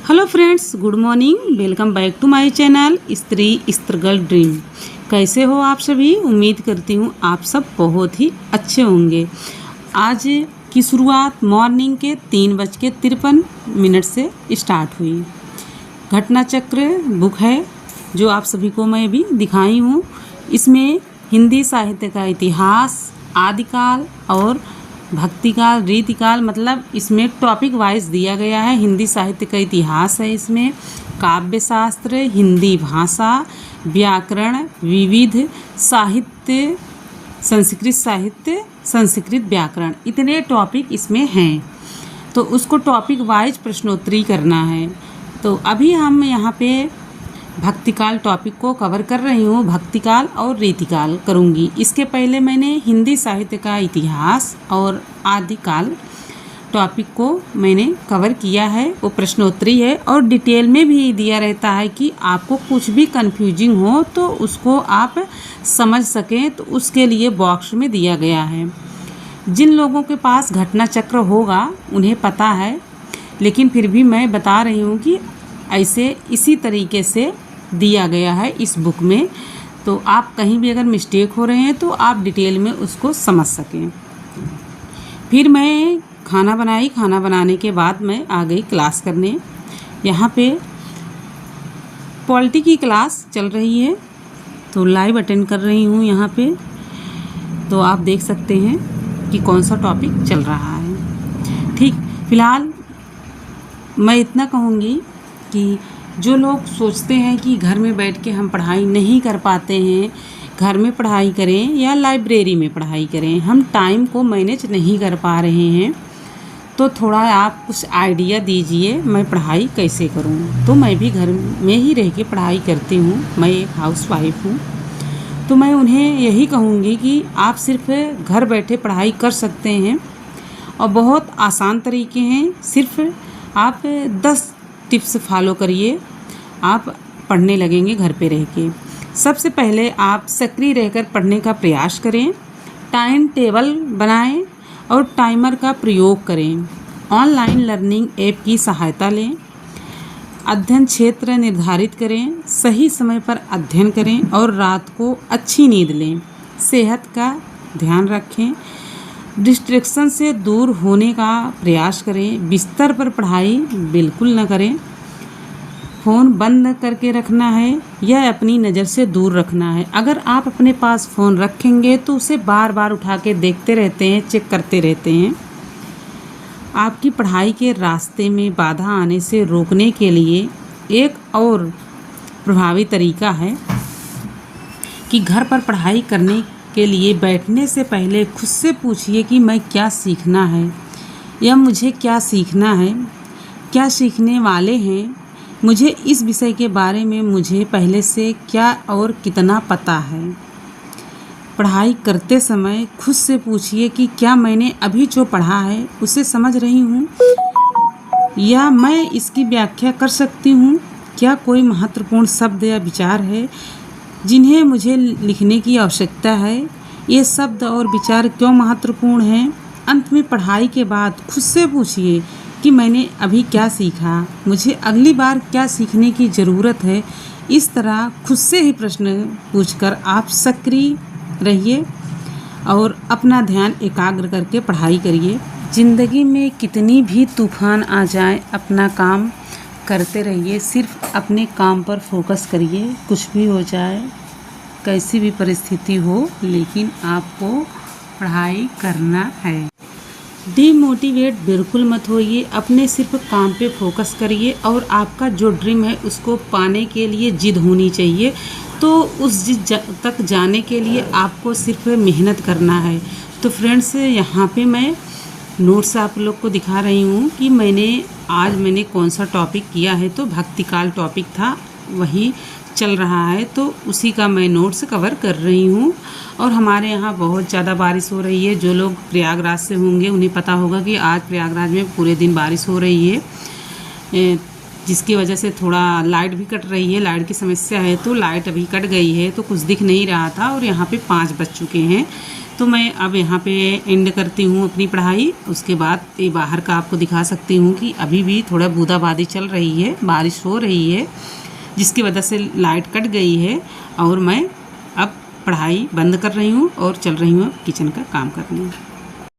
Hello friends, good morning. Welcome back to my channel Stree struggle dream. कैसे हो आप सभी? उम्मीद करती हूँ आप सब बहुत ही अच्छे होंगे। आज की शुरुआत मॉर्निंग के 3:53 से स्टार्ट हुई। घटना चक्र बुक है जो आप सभी को मैं भी दिखाई हूँ। इसमें हिंदी साहित्य का इतिहास, आदिकाल और भक्तिकाल, रीतिकाल, मतलब इसमें टॉपिक वाइज दिया गया है। हिंदी साहित्य का इतिहास है, इसमें काव्य शास्त्र, हिंदी भाषा, व्याकरण, विविध साहित्य, संस्कृत व्याकरण, इतने टॉपिक इसमें हैं। तो उसको टॉपिक वाइज प्रश्नोत्तरी करना है। तो अभी हम यहाँ पे भक्तिकाल टॉपिक को कवर कर रही हूँ। भक्तिकाल और रीतिकाल करूँगी। इसके पहले मैंने हिंदी साहित्य का इतिहास और आदिकाल टॉपिक को मैंने कवर किया है, वो प्रश्नोत्तरी है और डिटेल में भी दिया रहता है कि आपको कुछ भी कंफ्यूजिंग हो तो उसको आप समझ सकें, तो उसके लिए बॉक्स में दिया गया है। जिन लोगों के पास घटना चक्र होगा उन्हें पता है, लेकिन फिर भी मैं बता रही हूँ कि ऐसे इसी तरीके से दिया गया है इस बुक में। तो आप कहीं भी अगर मिस्टेक हो रहे हैं तो आप डिटेल में उसको समझ सकें। फिर मैं खाना बनाई। खाना बनाने के बाद मैं आ गई क्लास करने। यहाँ पे पॉलिटी की क्लास चल रही है तो लाइव अटेंड कर रही हूँ यहाँ पे। तो आप देख सकते हैं कि कौन सा टॉपिक चल रहा है। ठीक, फिलहाल मैं इतना कहूँगी कि जो लोग सोचते हैं कि घर में बैठ के हम पढ़ाई नहीं कर पाते हैं, घर में पढ़ाई करें या लाइब्रेरी में पढ़ाई करें, हम टाइम को मैनेज नहीं कर पा रहे हैं, तो थोड़ा आप कुछ आइडिया दीजिए मैं पढ़ाई कैसे करूं। तो मैं भी घर में ही रह के पढ़ाई करती हूं, मैं एक हाउसवाइफ हूं। तो मैं उन्हें यही कहूँगी कि आप सिर्फ घर बैठे पढ़ाई कर सकते हैं और बहुत आसान तरीके हैं। सिर्फ आप 10 टिप्स फॉलो करिए, आप पढ़ने लगेंगे घर पे रह के। सबसे पहले आप सक्रिय रहकर पढ़ने का प्रयास करें, टाइम टेबल बनाएं और टाइमर का प्रयोग करें। ऑनलाइन लर्निंग ऐप की सहायता लें, अध्ययन क्षेत्र निर्धारित करें, सही समय पर अध्ययन करें और रात को अच्छी नींद लें। सेहत का ध्यान रखें, डिस्ट्रैक्शन से दूर होने का प्रयास करें। बिस्तर पर पढ़ाई बिल्कुल न करें। फ़ोन बंद करके रखना है या अपनी नज़र से दूर रखना है। अगर आप अपने पास फ़ोन रखेंगे तो उसे बार बार उठा के देखते रहते हैं, चेक करते रहते हैं। आपकी पढ़ाई के रास्ते में बाधा आने से रोकने के लिए एक और प्रभावी तरीका है कि घर पर पढ़ाई करने के लिए बैठने से पहले खुद से पूछिए कि मैं क्या सीखना है या मुझे क्या सीखना है, क्या सीखने वाले हैं, मुझे इस विषय के बारे में मुझे पहले से क्या और कितना पता है। पढ़ाई करते समय खुद से पूछिए कि क्या मैंने अभी जो पढ़ा है उसे समझ रही हूँ या मैं इसकी व्याख्या कर सकती हूँ। क्या कोई महत्वपूर्ण शब्द या विचार है जिन्हें मुझे लिखने की आवश्यकता है। ये शब्द और विचार क्यों महत्वपूर्ण हैं। अंत में पढ़ाई के बाद खुद से पूछिए कि मैंने अभी क्या सीखा, मुझे अगली बार क्या सीखने की ज़रूरत है। इस तरह खुद से ही प्रश्न पूछकर आप सक्रिय रहिए और अपना ध्यान एकाग्र करके पढ़ाई करिए। ज़िंदगी में कितनी भी तूफान आ जाए, अपना काम करते रहिए। सिर्फ अपने काम पर फोकस करिए। कुछ भी हो जाए, कैसी भी परिस्थिति हो, लेकिन आपको पढ़ाई करना है। डीमोटिवेट बिल्कुल मत होइए, अपने सिर्फ काम पे फोकस करिए और आपका जो ड्रीम है उसको पाने के लिए जिद होनी चाहिए। तो उस जिद तक जाने के लिए आपको सिर्फ मेहनत करना है। तो फ्रेंड्स, यहाँ पे मैं नोट्स आप लोग को दिखा रही हूँ कि मैंने कौन सा टॉपिक किया है। तो भक्तिकाल टॉपिक था, वही चल रहा है, तो उसी का मैं नोट्स कवर कर रही हूँ। और हमारे यहाँ बहुत ज़्यादा बारिश हो रही है। जो लोग प्रयागराज से होंगे उन्हें पता होगा कि आज प्रयागराज में पूरे दिन बारिश हो रही है, जिसकी वजह से थोड़ा लाइट भी कट रही है। लाइट की समस्या है, तो लाइट अभी कट गई है, तो कुछ दिख नहीं रहा था और यहाँ पे 5 बज चुके हैं। तो मैं अब यहाँ पे एंड करती हूँ अपनी पढ़ाई। उसके बाद ये बाहर का आपको दिखा सकती हूँ कि अभी भी थोड़ा बूंदाबांदी चल रही है, बारिश हो रही है, जिसकी वजह से लाइट कट गई है और मैं अब पढ़ाई बंद कर रही हूँ और चल रही हूँ अब किचन का काम करने।